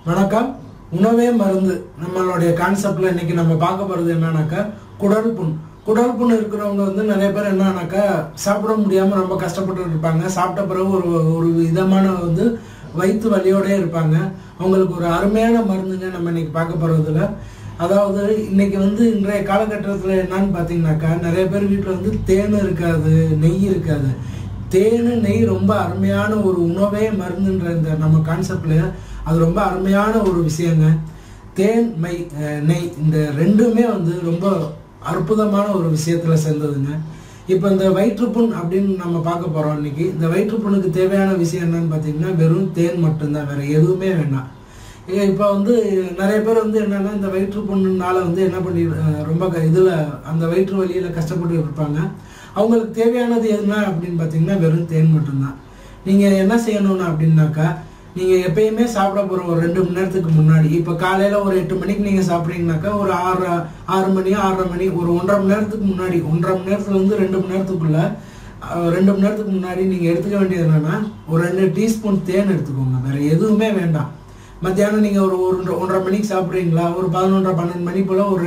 வணக்கம். உணவே மருந்து நம்மளுடைய கான்செப்ட்ல இன்னைக்கு நம்ம பார்க்க போறது என்னன்னாக்கா குடல் புண். குடல் புண் இருக்கிறவங்க நிறைய பேர் என்னன்னாக்கா சாப்பிட முடியாம ரொம்ப கஷ்டப்பட்டு இருப்பாங்க. சாப்பிட்ட பிறகு ஒரு விதமான வயிற்று வலியோட இருப்பாங்க. அவங்களுக்கு ஒரு அருமையான மருந்துங்க நம்ம இன்னைக்கு பார்க்க போறதுல. அதாவது இன்னைக்கு இன்றைய காலகட்டத்தில் என்னன்னு பார்த்தீங்கன்னாக்கா நிறைய பேர் வீட்டில் தேன் இருக்காது, நெய் இருக்காது. தேன் நெய் ரொம்ப அருமையான ஒரு உணவே மருந்துன்ற இந்த நம்ம கான்செப்ட்ல அது ரொம்ப அருமையான ஒரு விஷயங்க. தேன் நெய் இந்த ரெண்டுமே ரொம்ப அற்புதமான ஒரு விஷயத்துல சேர்ந்ததுங்க. இப்போ இந்த வயிற்றுப்புண் அப்படின்னு நம்ம பார்க்க போறோம் இன்னைக்கு. இந்த வயிற்றுப்புண்ணுக்கு தேவையான விஷயம் என்னன்னு பார்த்தீங்கன்னா வெறும் தேன் மட்டும்தான், வேற எதுவுமே வேண்டாம். இப்போ நிறைய பேர் என்னன்னா இந்த வயிற்றுப்புண்ணுனால என்ன பண்ணி ரொம்ப அந்த வயிற்று வலியில கஷ்டப்பட்டு இருப்பாங்க. அவங்களுக்கு தேவையானது எதுனா அப்படின்னு பார்த்தீங்கன்னா வெறும் தேன் மட்டும்தான். நீங்க என்ன செய்யணும்னா அப்படின்னாக்கா நீங்க எப்பயுமே சாப்பிட போற ஒரு 2 மணி நேரத்துக்கு முன்னாடி, இப்ப காலையில ஒரு 8 மணிக்கு நீங்க சாப்பிட்றீங்கன்னாக்கா ஒரு 6 மணி 6:30 மணி ஒரு 1.5 மணி நேரத்துக்கு முன்னாடி, 1.5 மணி நேரத்துல 2 மணி நேரத்துக்குள்ள 2 மணி நேரத்துக்கு முன்னாடி நீங்க எடுத்துக்க வேண்டியது என்னன்னா ஒரு 2 டீஸ்பூன் தேன் எடுத்துக்கோங்க. வேற எதுவுமே வேண்டாம். மத்தியானம் நீங்க ஒரு 1.5 மணிக்கு சாப்பிட்றீங்களா, ஒரு 11 12 மணி போல ஒரு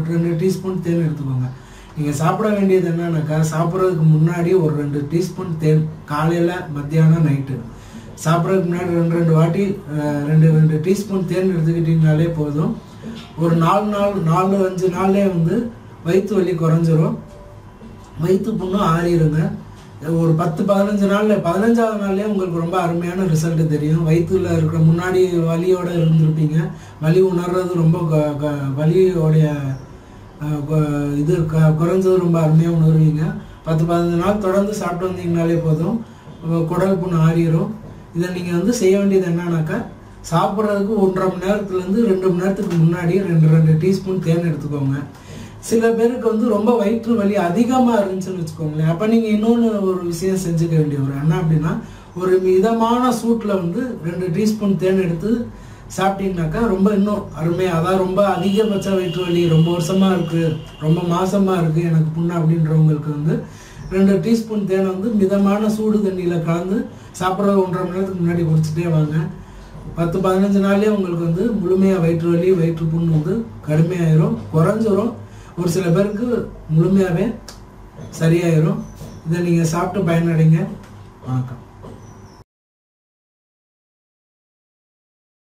2 டீஸ்பூன் தேன் எடுத்துக்கோங்க. நீங்க சாப்பிட வேண்டியது என்னன்னாக்கா சாப்பிட்றதுக்கு முன்னாடி ஒரு 2 டீஸ்பூன் தேன், காலையில மத்தியானம் நைட்டு சாப்பிட்றதுக்கு முன்னாடி 2 வாட்டி 2 டீஸ்பூன் தேன் எடுத்துக்கிட்டீங்கனாலே போதும். ஒரு 4-5 நாள்லேயே வயிற்று வலி குறைஞ்சிரும், வயிற்று புண்ணும் ஆறிடுங்க. ஒரு 10-15 நாள்ல 15ஆவது நாள்லேயே உங்களுக்கு ரொம்ப அருமையான ரிசல்ட் தெரியும். வயிற்றுல இருக்கிற முன்னாடி வலியோட இருந்திருப்பீங்க, வலி உணர்றது ரொம்ப வலியோடைய குறைஞ்சது ரொம்ப அருமையாக உணர்வீங்க. 10-15 நாள் தொடர்ந்து சாப்பிட்டு வந்தீங்கனாலே போதும், குடல் புண்ணு ஆறிடும். இதை நீங்க செய்ய வேண்டியது என்னன்னாக்கா சாப்பிட்றதுக்கு 1.5 மணி நேரத்துலேருந்து 2 மணி நேரத்துக்கு முன்னாடி 2 டீஸ்பூன் தேன் எடுத்துக்கோங்க. சில பேருக்கு ரொம்ப வயிற்று வலி அதிகமாக இருந்துச்சுன்னு வச்சுக்கோங்களேன். அப்போ நீங்கள் இன்னொன்று ஒரு விஷயம் செஞ்சுக்க வேண்டிய ஒரு என்ன அப்படின்னா ஒரு மிதமான சூட்டில் 2 டீஸ்பூன் தேன் எடுத்து சாப்பிட்டீங்கன்னாக்கா ரொம்ப இன்னும் அருமையாக, அதாவது ரொம்ப அதிகபட்ச வயிற்று வலி ரொம்ப வருஷமா இருக்கு, ரொம்ப மாசமா இருக்கு எனக்கு புண்ணு அப்படின்றவங்களுக்கு 2 டீஸ்பூன் தேனை மிதமான சூடு தண்ணியில் கலந்து சாப்பிட்றது 1.5 மணி நேரத்துக்கு முன்னாடி குடிச்சிட்டே வாங்க. 10-15 நாள்லேயே உங்களுக்கு முழுமையாக வயிற்று வலி வயிற்று புண் கடுமையாயிரும், குறைஞ்சிரும். ஒரு சில பேருக்கு முழுமையாகவே சரியாயிரும். இதை நீங்கள் சாப்பிட்டு பயனடைங்க. வணக்கம்.